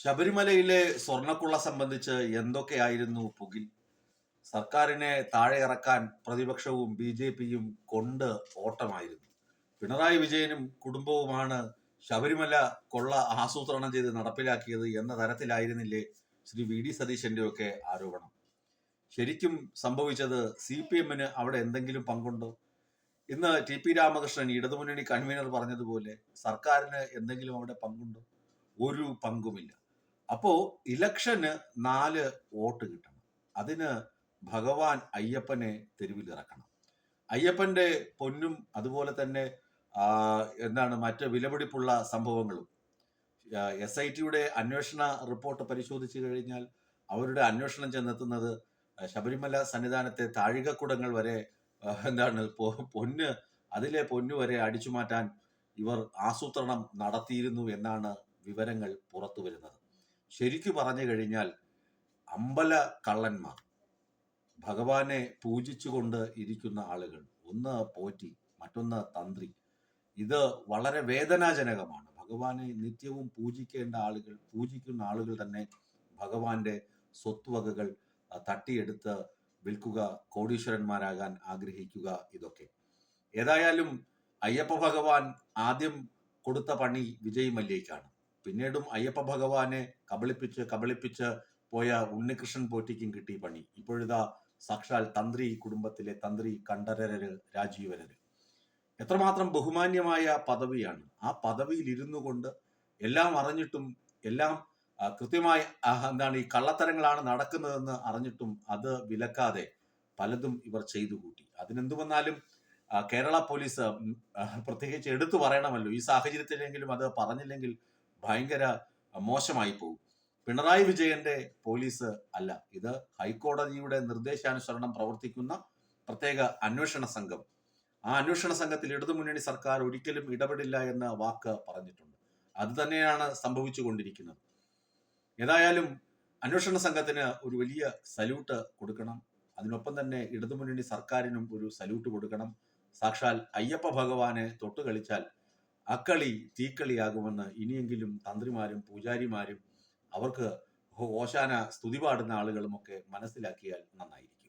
ശബരിമലയിലെ സ്വർണ്ണക്കൊള്ള സംബന്ധിച്ച് എന്തൊക്കെയായിരുന്നു പുകിൽ? സർക്കാരിനെ താഴെ ഇറക്കാൻ പ്രതിപക്ഷവും ബി.ജെ.പിയും കൊണ്ട് ഓട്ടമായിരുന്നു. പിണറായി വിജയനും കുടുംബവുമാണ് ശബരിമല കൊള്ള ആസൂത്രണം ചെയ്ത് നടപ്പിലാക്കിയത് എന്ന തരത്തിലായിരുന്നില്ലേ ശ്രീ വി.ഡി. സതീശന്റെ ഒക്കെ ആരോപണം. ശരിക്കും സംഭവിച്ചത് CPM-ന് അവിടെ എന്തെങ്കിലും പങ്കുണ്ടോ? ഇന്ന് ടി.പി. രാമകൃഷ്ണൻ ഇടതുമുന്നണി കൺവീനർ പറഞ്ഞതുപോലെ സർക്കാരിന് എന്തെങ്കിലും അവിടെ പങ്കുണ്ടോ? ഒരു പങ്കുമില്ല. അപ്പോ ഇലക്ഷന് 4 വോട്ട് കിട്ടണം. അതിന് ഭഗവാൻ അയ്യപ്പനെ തെരുവിലിറക്കണം. അയ്യപ്പന്റെ പൊന്നും അതുപോലെ തന്നെ മറ്റ് വിലപിടിപ്പുള്ള സംഭവങ്ങളും SIT-യുടെ അന്വേഷണ റിപ്പോർട്ട് പരിശോധിച്ചു കഴിഞ്ഞാൽ അവരുടെ അന്വേഷണം ചെന്നെത്തുന്നത് ശബരിമല സന്നിധാനത്തെ താഴികക്കുടങ്ങൾ വരെ പൊന്ന്, അതിലെ പൊന്നു വരെ അടിച്ചു മാറ്റാൻ ഇവർ ആസൂത്രണം നടത്തിയിരുന്നു എന്നാണ് വിവരങ്ങൾ പുറത്തു വരുന്നത്. ശരിക്കു പറഞ്ഞു കഴിഞ്ഞാൽ അമ്പല കള്ളന്മാർ, ഭഗവാനെ പൂജിച്ചുകൊണ്ട് ഇരിക്കുന്ന ആളുകൾ, ഒന്ന് പോറ്റി മറ്റൊന്ന് തന്ത്രി. ഇത് വളരെ വേദനാജനകമാണ്. ഭഗവാനെ നിത്യവും പൂജിക്കുന്ന ആളുകൾ തന്നെ ഭഗവാന്റെ സ്വത്തുവകകൾ തട്ടിയെടുത്ത് വിൽക്കുക, കോടീശ്വരന്മാരാകാൻ ആഗ്രഹിക്കുക. ഇതൊക്കെ ഏതായാലും അയ്യപ്പ ഭഗവാൻ ആദ്യം കൊടുത്ത പണി വിജയ് മല്യയ്ക്കാണ്. പിന്നീടും അയ്യപ്പ ഭഗവാനെ കബളിപ്പിച്ച് പോയ ഉണ്ണികൃഷ്ണൻ പോറ്റിക്കും കിട്ടി പണി. ഇപ്പോഴിതാ സാക്ഷാൽ തന്ത്രി കുടുംബത്തിലെ തന്ത്രി കണ്ഠരര് രാജീവരര്. എത്രമാത്രം ബഹുമാന്യമായ പദവിയാണ്. ആ പദവിയിൽ ഇരുന്നു കൊണ്ട് എല്ലാം അറിഞ്ഞിട്ടും എല്ലാം കൃത്യമായി ഈ കള്ളത്തരങ്ങളാണ് നടക്കുന്നതെന്ന് അറിഞ്ഞിട്ടും അത് വിലക്കാതെ പലതും ഇവർ ചെയ്തു കൂട്ടി. അതിനെന്തു വന്നാലും കേരള പോലീസ് പ്രത്യേകിച്ച് എടുത്തു പറയണമല്ലോ. ഈ സാഹചര്യത്തിലെങ്കിലും അത് പറഞ്ഞില്ലെങ്കിൽ ഭയങ്കര മോശമായി പോകും. പിണറായി വിജയന്റെ പോലീസ് അല്ല ഇത്, ഹൈക്കോടതിയുടെ നിർദ്ദേശാനുസരണം പ്രവർത്തിക്കുന്ന പ്രത്യേക അന്വേഷണ സംഘം. ആ അന്വേഷണ സംഘത്തിൽ ഇടതുമുന്നണി സർക്കാർ ഒരിക്കലും ഇടപെടില്ല എന്ന വാക്ക് പറഞ്ഞിട്ടുണ്ട്. അത് തന്നെയാണ് സംഭവിച്ചുകൊണ്ടിരിക്കുന്നത്. ഏതായാലും അന്വേഷണ സംഘത്തിന് ഒരു വലിയ സല്യൂട്ട് കൊടുക്കണം. അതിനൊപ്പം തന്നെ ഇടതുമുന്നണി സർക്കാരിനും ഒരു സല്യൂട്ട് കൊടുക്കണം. സാക്ഷാൽ അയ്യപ്പ ഭഗവാനെ തൊട്ട് കളിച്ചാൽ അക്കളി തീക്കളിയാകുമെന്ന് ഇനിയെങ്കിലും തന്ത്രിമാരും പൂജാരിമാരും അവർക്ക് ഓശാന സ്തുതി പാടുന്ന ആളുകളുമൊക്കെ മനസ്സിലാക്കിയാൽ നന്നായിരിക്കും.